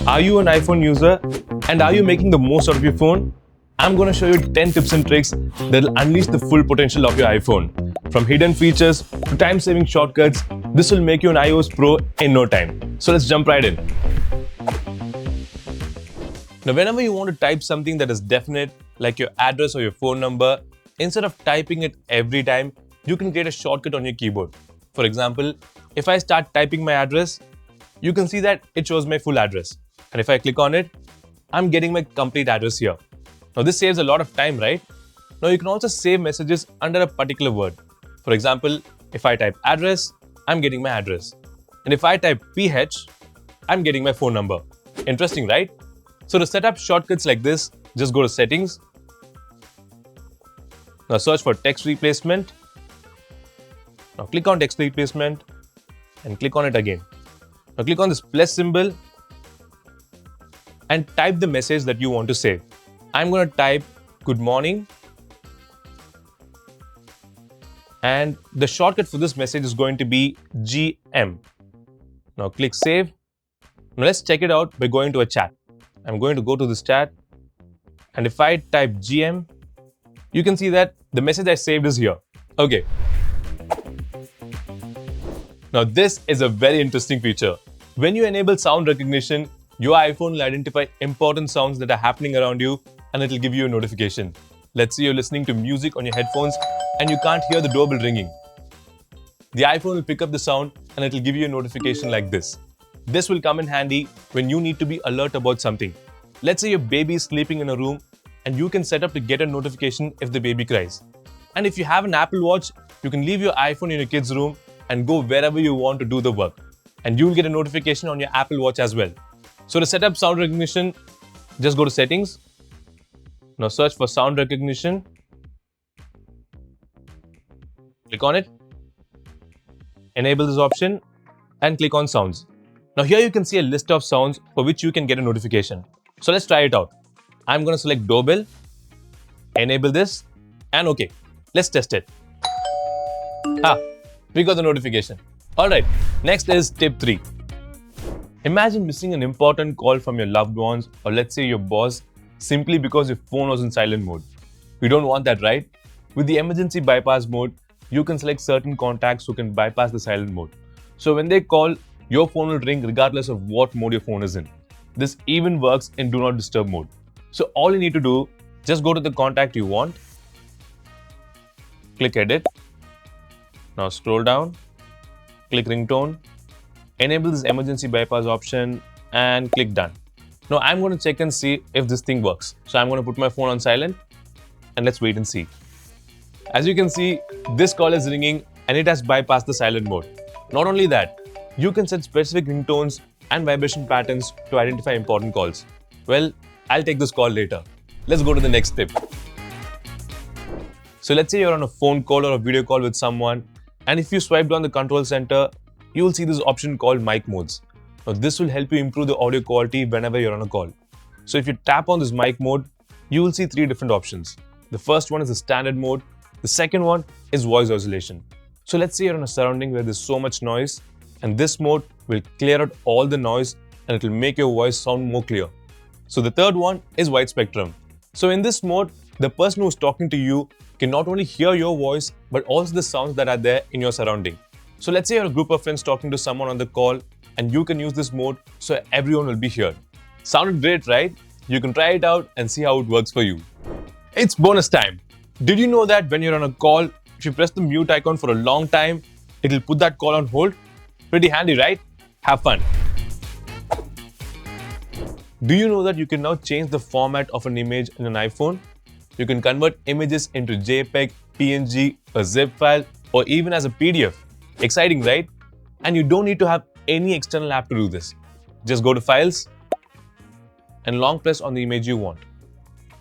Are you an iPhone user and are you making the most out of your phone? I'm going to show you 10 tips and tricks that will unleash the full potential of your iPhone. From hidden features to time-saving shortcuts, this will make you an iOS Pro in no time. So let's jump right in. Now, whenever you want to type something that is definite, like your address or your phone number, instead of typing it every time, you can create a shortcut on your keyboard. For example, if I start typing my address, you can see that it shows my full address. And if I click on it, I'm getting my complete address here. Now this saves a lot of time, right? Now you can also save messages under a particular word. For example, if I type address, I'm getting my address. And if I type PH, I'm getting my phone number. Interesting, right? So to set up shortcuts like this, just go to settings. Now search for text replacement. Now click on text replacement and click on it again. Now click on this plus symbol and type the message that you want to save. I'm going to type good morning. And the shortcut for this message is going to be GM. Now click save. Now let's check it out by going to a chat. I'm going to go to this chat. And if I type GM, you can see that the message I saved is here. Okay. Now this is a very interesting feature. When you enable sound recognition, your iPhone will identify important sounds that are happening around you and it will give you a notification. Let's say you're listening to music on your headphones and you can't hear the doorbell ringing. The iPhone will pick up the sound and it will give you a notification like this. This will come in handy when you need to be alert about something. Let's say your baby is sleeping in a room and you can set up to get a notification if the baby cries. And if you have an Apple Watch, you can leave your iPhone in your kid's room and go wherever you want to do the work. And you will get a notification on your Apple Watch as well. So to set up sound recognition, just go to settings. Now search for sound recognition. Click on it. Enable this option and click on sounds. Now here you can see a list of sounds for which you can get a notification. So let's try it out. I'm going to select doorbell, enable this, and okay, let's test it. We got the notification. Alright, next is tip 3. Imagine missing an important call from your loved ones or let's say your boss simply because your phone was in silent mode. We don't want that, right? With the emergency bypass mode, you can select certain contacts who can bypass the silent mode. So when they call, your phone will ring regardless of what mode your phone is in. This even works in do not disturb mode. So all you need to do, just go to the contact you want, click edit, now scroll down, click ringtone, enable this emergency bypass option and click done. Now I'm going to check and see if this thing works. So I'm going to put my phone on silent and let's wait and see. As you can see, this call is ringing and it has bypassed the silent mode. Not only that, you can set specific ringtones and vibration patterns to identify important calls. Well, I'll take this call later. Let's go to the next tip. So let's say you're on a phone call or a video call with someone, and if you swipe down the control center, you will see this option called mic modes. Now this will help you improve the audio quality whenever you're on a call. So if you tap on this mic mode, you will see 3 different options. The first one is the standard mode. The second one is voice isolation. So let's say you're in a surrounding where there's so much noise, and this mode will clear out all the noise and it will make your voice sound more clear. So the third one is wide spectrum. So in this mode, the person who's talking to you can not only hear your voice, but also the sounds that are there in your surrounding. So let's say you're a group of friends talking to someone on the call and you can use this mode so everyone will be heard. Sounded great, right? You can try it out and see how it works for you. It's bonus time. Did you know that when you're on a call, if you press the mute icon for a long time, it'll put that call on hold? Pretty handy, right? Have fun. Do you know that you can now change the format of an image in an iPhone? You can convert images into JPEG, PNG, a zip file, or even as a PDF. Exciting, right? And you don't need to have any external app to do this. Just go to Files and long press on the image you want.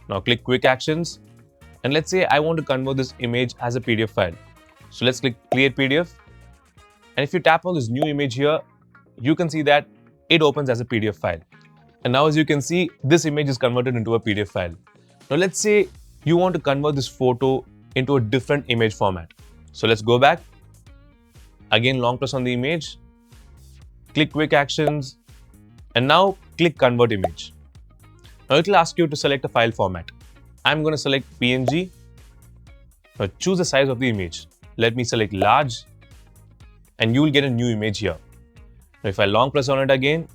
Now click Quick Actions. And let's say I want to convert this image as a PDF file. So let's click Create PDF. And if you tap on this new image here, you can see that it opens as a PDF file. And now as you can see, this image is converted into a PDF file. Now let's say you want to convert this photo into a different image format. So let's go back. Again, long press on the image, click Quick Actions, and now click Convert Image. Now it will ask you to select a file format. I'm going to select PNG. Now choose the size of the image. Let me select large and you will get a new image here. Now if I long press on it again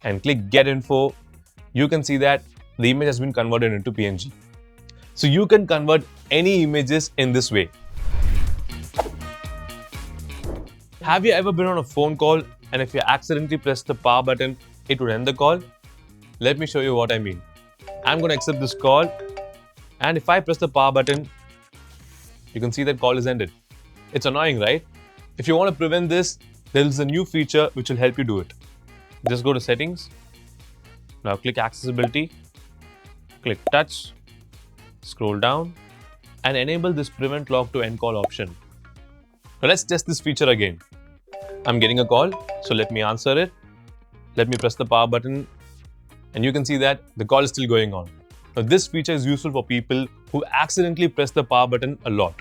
and click Get Info, you can see that the image has been converted into PNG. So you can convert any images in this way. Have you ever been on a phone call and if you accidentally press the power button, it would end the call? Let me show you what I mean. I'm going to accept this call and if I press the power button, you can see that call is ended. It's annoying, right? If you want to prevent this, there is a new feature which will help you do it. Just go to Settings. Now click Accessibility, click Touch, scroll down and enable this Prevent Lock to End Call option. Now let's test this feature again. I'm getting a call, so let me answer it. Let me press the power button and you can see that the call is still going on. Now this feature is useful for people who accidentally press the power button a lot.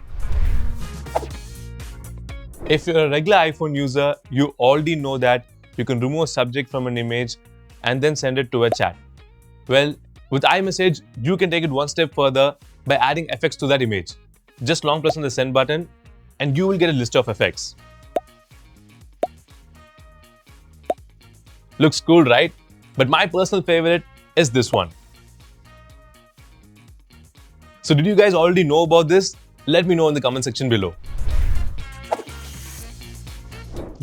If you're a regular iPhone user, you already know that you can remove a subject from an image and then send it to a chat. Well, with iMessage, you can take it one step further by adding effects to that image. Just long press on the send button and you will get a list of effects. Looks cool, right? But my personal favorite is this one. So did you guys already know about this? Let me know in the comment section below.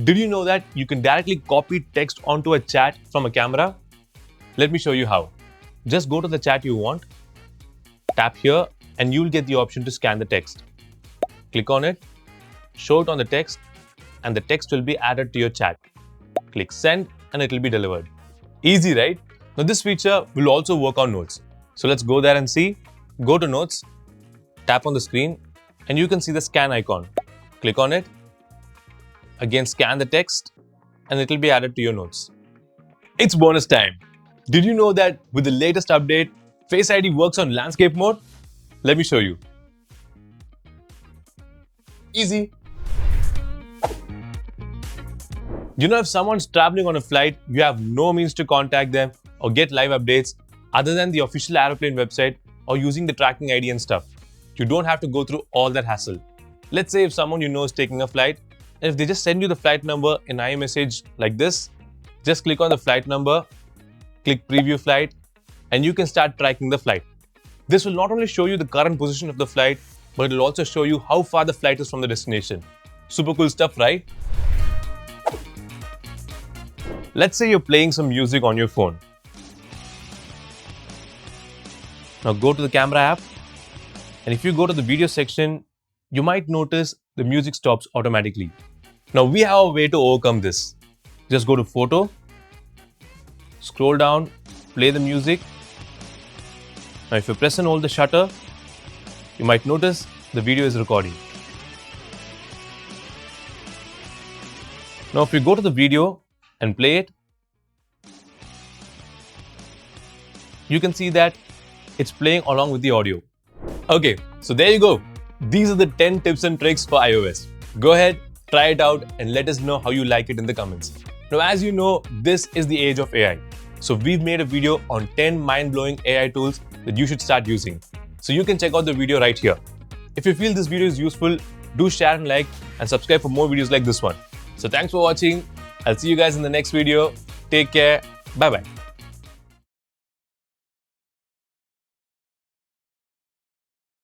Did you know that you can directly copy text onto a chat from a camera? Let me show you how. Just go to the chat you want, tap here and you will get the option to scan the text. Click on it, show it on the text and the text will be added to your chat. Click send and it will be delivered. Easy, right? Now this feature will also work on notes. So let's go there and see. Go to notes, tap on the screen and you can see the scan icon. Click on it. Again, scan the text and it will be added to your notes. It's bonus time. Did you know that with the latest update, Face ID works on landscape mode? Let me show you. Easy. You know, if someone's traveling on a flight, you have no means to contact them or get live updates other than the official aeroplane website or using the tracking ID and stuff. You don't have to go through all that hassle. Let's say if someone you know is taking a flight, and if they just send you the flight number in iMessage like this, just click on the flight number, click Preview Flight, and you can start tracking the flight. This will not only show you the current position of the flight, but it will also show you how far the flight is from the destination. Super cool stuff, right? Let's say you're playing some music on your phone. Now go to the camera app, and if you go to the video section, you might notice the music stops automatically. Now we have a way to overcome this. Just go to Photo, scroll down, play the music. Now if you press and hold the shutter, you might notice the video is recording. Now if you go to the video and play it, you can see that it's playing along with the audio. Okay, so there you go. These are the 10 tips and tricks for iOS. Go ahead, try it out and let us know how you like it in the comments. Now as you know, this is the age of AI. So we've made a video on 10 mind-blowing AI tools that you should start using. So you can check out the video right here. If you feel this video is useful, do share and like and subscribe for more videos like this one. So thanks for watching. I'll see you guys in the next video. Take care. Bye-bye.